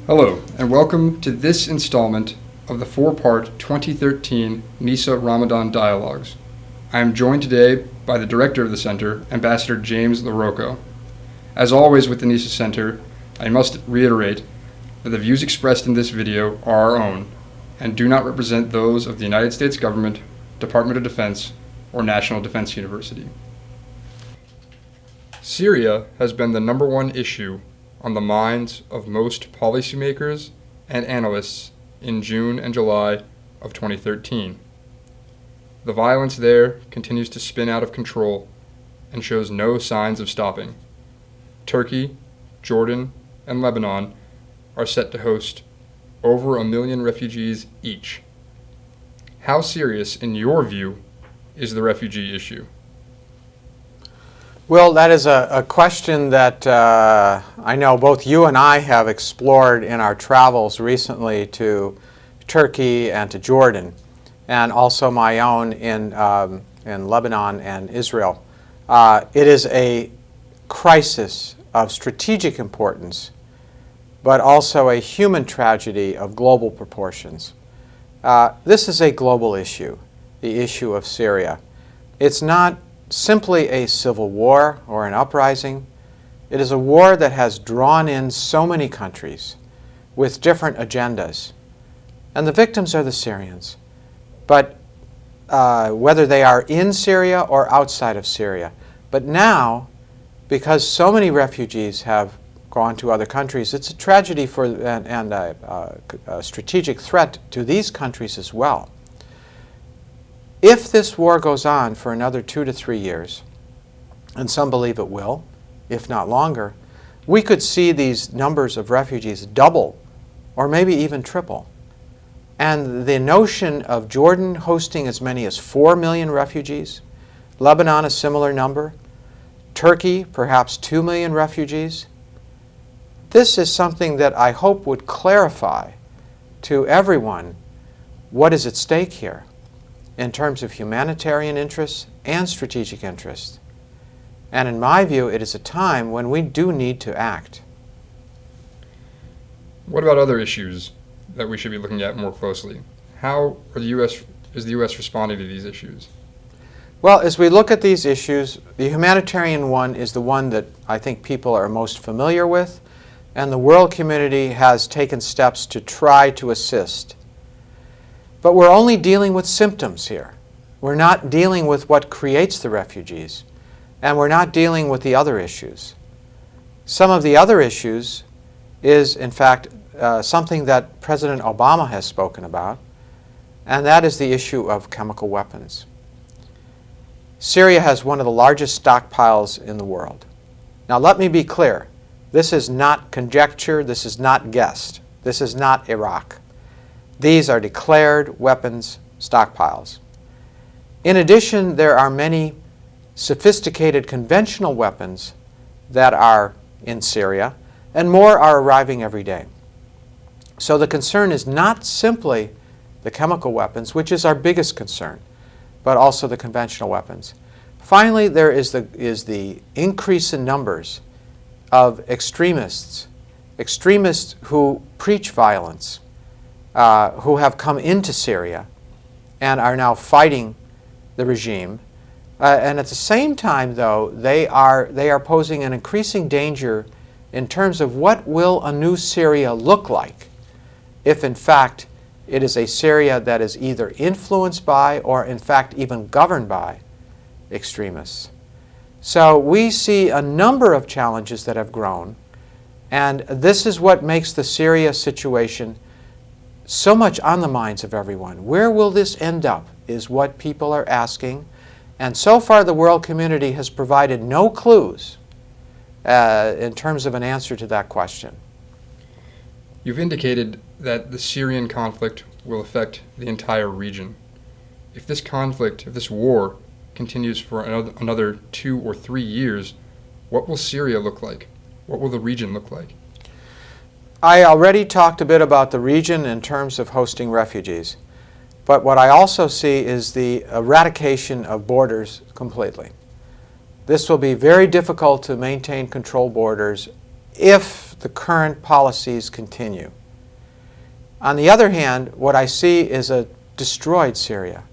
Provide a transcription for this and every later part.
Hello, and welcome to this installment of the four-part 2013 NISA Ramadan Dialogues. I am joined today by the director of the center, Ambassador James LaRocco. As always with the NISA Center, I must reiterate that the views expressed in this video are our own and do not represent those of the United States government, Department of Defense, or National Defense University. Syria has been the number one issue on the minds of most policymakers and analysts in June and July of 2013. The violence there continues to spin out of control and shows no signs of stopping. Turkey, Jordan, and Lebanon are set to host over 1 million refugees each. How serious, in your view, is the refugee issue? Well, that is a question that I know both you and I have explored in our travels recently to Turkey and to Jordan, and also my own in Lebanon and Israel. It is a crisis of strategic importance, but also a human tragedy of global proportions. This is a global issue, the issue of Syria. It's not simply a civil war or an uprising. It is a war that has drawn in so many countries with different agendas. And the victims are the Syrians. But whether they are in Syria or outside of Syria. But now, because so many refugees have gone to other countries, it's a tragedy and a strategic threat to these countries as well. If this war goes on for another 2 to 3 years, and some believe it will, if not longer, we could see these numbers of refugees double or maybe even triple. And the notion of Jordan hosting as many as 4 million refugees, Lebanon a similar number, Turkey perhaps 2 million refugees, this is something that I hope would clarify to everyone what is at stake here in terms of humanitarian interests and strategic interests. And in my view, it is a time when we do need to act. What about other issues that we should be looking at more closely? How is the U.S. responding to these issues? Well, as we look at these issues, the humanitarian one is the one that I think people are most familiar with, and the world community has taken steps to try to assist. But we're only dealing with symptoms here. We're not dealing with what creates the refugees, and we're not dealing with the other issues. Some of the other issues is, in fact, something that President Obama has spoken about, and that is the issue of chemical weapons. Syria has one of the largest stockpiles in the world. Now, let me be clear. This is not conjecture. This is not guessed. This is not Iraq. These are declared weapons stockpiles. In addition, there are many sophisticated conventional weapons that are in Syria, and more are arriving every day. So the concern is not simply the chemical weapons, which is our biggest concern, but also the conventional weapons. Finally, there is the increase in numbers of extremists who preach violence, who have come into Syria and are now fighting the regime. And at the same time, though, they are posing an increasing danger in terms of what will a new Syria look like if, in fact, it is a Syria that is either influenced by or, in fact, even governed by extremists. So we see a number of challenges that have grown, and this is what makes the Syria situation so much on the minds of everyone. Where will this end up is what people are asking, and so far the world community has provided no clues in terms of an answer to that question. You've indicated that the Syrian conflict will affect the entire region. If this war continues for another 2 or 3 years, what will Syria look like? What will the region look like? I already talked a bit about the region in terms of hosting refugees, but what I also see is the eradication of borders completely. This will be very difficult to maintain control borders if if the current policies continue. On the other hand, what I see is a destroyed Syria.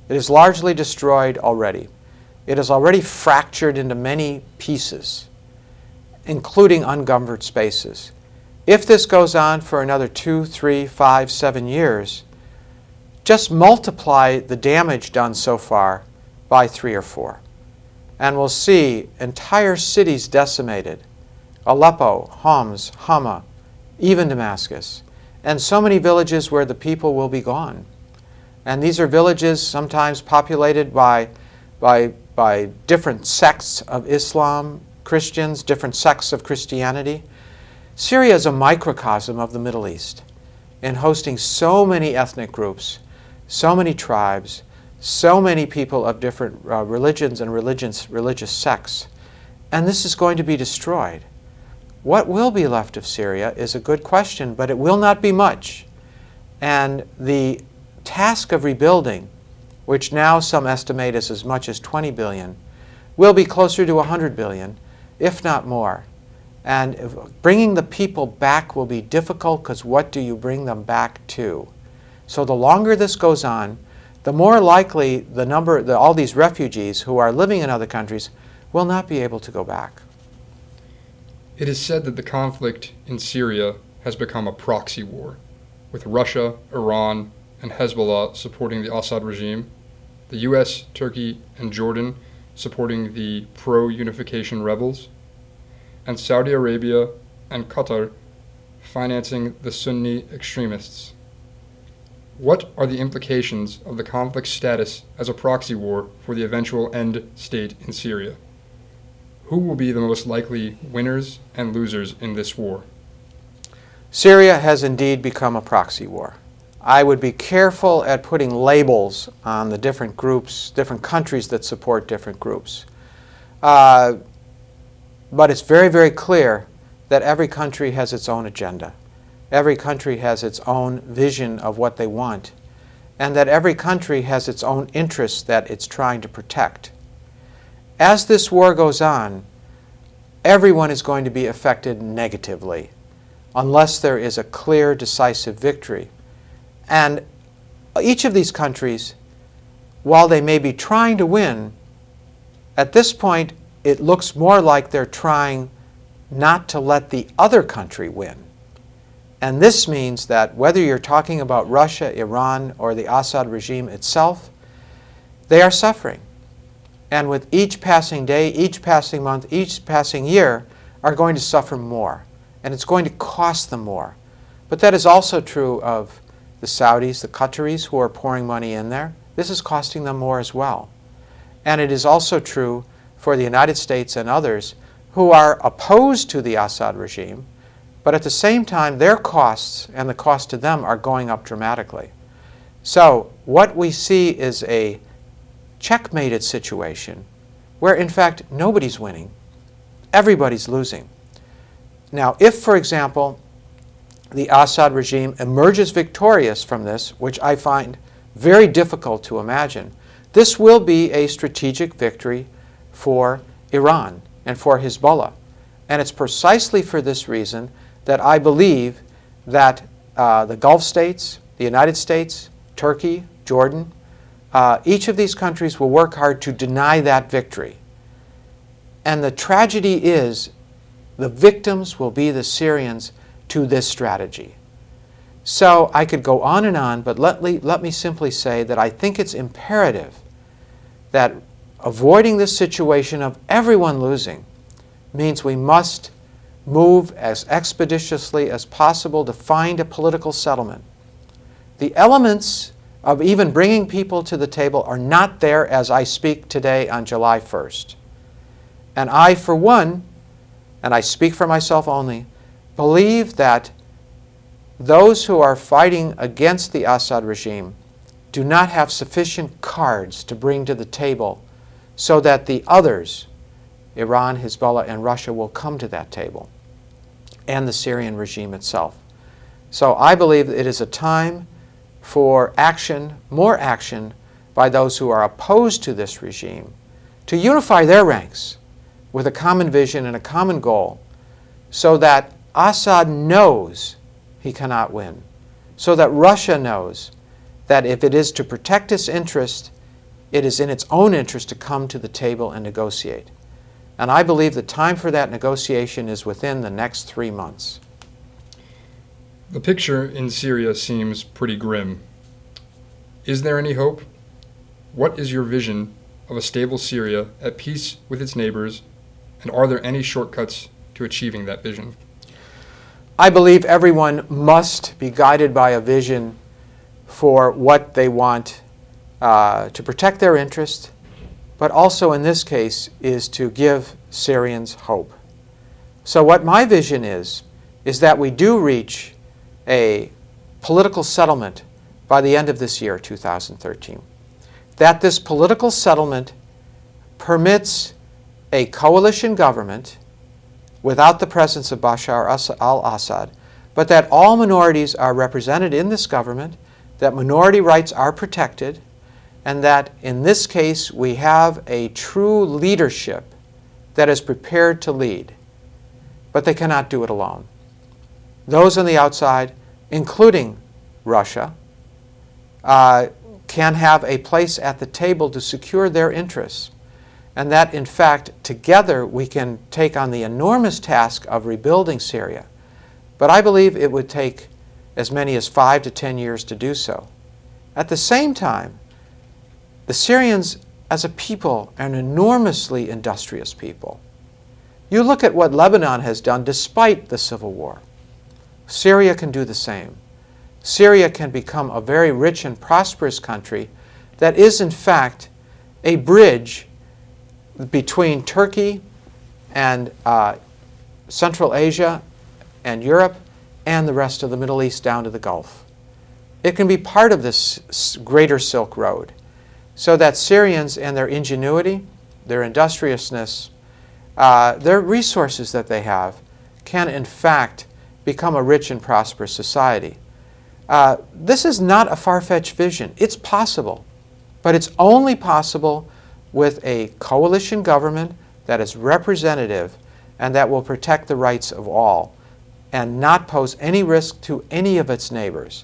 It is largely destroyed already. It is already fractured into many pieces, including ungoverned spaces. If this goes on for another 2, 3, 5, 7 years, just multiply the damage done so far by 3 or 4. And we'll see entire cities decimated. Aleppo, Homs, Hama, even Damascus. And so many villages where the people will be gone. And these are villages sometimes populated by different sects of Islam, Christians, different sects of Christianity. Syria is a microcosm of the Middle East in hosting so many ethnic groups, so many tribes, so many people of different religions and religious sects. And this is going to be destroyed. What will be left of Syria is a good question, but it will not be much. And the task of rebuilding, which now some estimate is as much as 20 billion, will be closer to 100 billion, if not more. And bringing the people back will be difficult, because what do you bring them back to? So the longer this goes on, the more likely all these refugees who are living in other countries will not be able to go back. It is said that the conflict in Syria has become a proxy war, with Russia, Iran, and Hezbollah supporting the Assad regime, the U.S., Turkey, and Jordan supporting the pro-unification rebels, and Saudi Arabia and Qatar financing the Sunni extremists. What are the implications of the conflict status as a proxy war for the eventual end state in Syria? Who will be the most likely winners and losers in this war? Syria has indeed become a proxy war. I would be careful at putting labels on the different groups, different countries that support different groups. But it's very, very clear that every country has its own agenda. Every country has its own vision of what they want, and that every country has its own interests that it's trying to protect. As this war goes on, everyone is going to be affected negatively unless there is a clear, decisive victory. And each of these countries, while they may be trying to win, at this point it looks more like they're trying not to let the other country win. And this means that whether you're talking about Russia, Iran, or the Assad regime itself, they are suffering. And with each passing day, each passing month, each passing year, are going to suffer more. And it's going to cost them more. But that is also true of the Saudis, the Qataris, who are pouring money in there. This is costing them more as well. And it is also true for the United States and others who are opposed to the Assad regime, but at the same time their costs and the cost to them are going up dramatically. So what we see is a checkmated situation where in fact nobody's winning, everybody's losing. Now if, for example, the Assad regime emerges victorious from this, which I find very difficult to imagine, this will be a strategic victory for Iran and for Hezbollah. And it's precisely for this reason that I believe that the Gulf states, the United States, Turkey, Jordan, each of these countries will work hard to deny that victory. And the tragedy is the victims will be the Syrians to this strategy. So I could go on, but let me simply say that I think it's imperative that avoiding this situation of everyone losing means we must move as expeditiously as possible to find a political settlement. The elements of even bringing people to the table are not there as I speak today on July 1st. And I, for one, and I speak for myself only, believe that those who are fighting against the Assad regime do not have sufficient cards to bring to the table so that the others, Iran, Hezbollah, and Russia, will come to that table, and the Syrian regime itself. So I believe that it is a time for action, more action, by those who are opposed to this regime, to unify their ranks with a common vision and a common goal, so that Assad knows he cannot win, so that Russia knows that if it is to protect its interest, it is in its own interest to come to the table and negotiate. And I believe the time for that negotiation is within the next 3 months. The picture in Syria seems pretty grim. Is there any hope? What is your vision of a stable Syria at peace with its neighbors, and are there any shortcuts to achieving that vision? I believe everyone must be guided by a vision for what they want to protect their interest, but also in this case is to give Syrians hope. So what my vision is that we do reach a political settlement by the end of this year, 2013. That this political settlement permits a coalition government without the presence of Bashar al-Assad, but that all minorities are represented in this government, that minority rights are protected, and that in this case we have a true leadership that is prepared to lead. But they cannot do it alone. Those on the outside, including Russia, can have a place at the table to secure their interests. And that, in fact, together we can take on the enormous task of rebuilding Syria. But I believe it would take as many as 5 to 10 years to do so. At the same time, the Syrians as a people are an enormously industrious people. You look at what Lebanon has done despite the civil war. Syria can do the same. Syria can become a very rich and prosperous country that is, in fact, a bridge between Turkey and Central Asia and Europe and the rest of the Middle East down to the Gulf. It can be part of this greater Silk Road, so that Syrians and their ingenuity, their industriousness, their resources that they have can, in fact, become a rich and prosperous society. This is not a far-fetched vision. It's possible, but it's only possible with a coalition government that is representative and that will protect the rights of all and not pose any risk to any of its neighbors.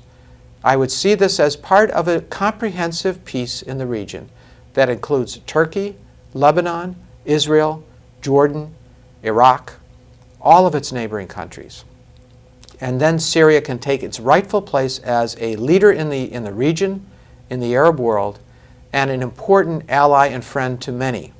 I would see this as part of a comprehensive peace in the region that includes Turkey, Lebanon, Israel, Jordan, Iraq, all of its neighboring countries. And then Syria can take its rightful place as a leader in the region, in the Arab world, and an important ally and friend to many.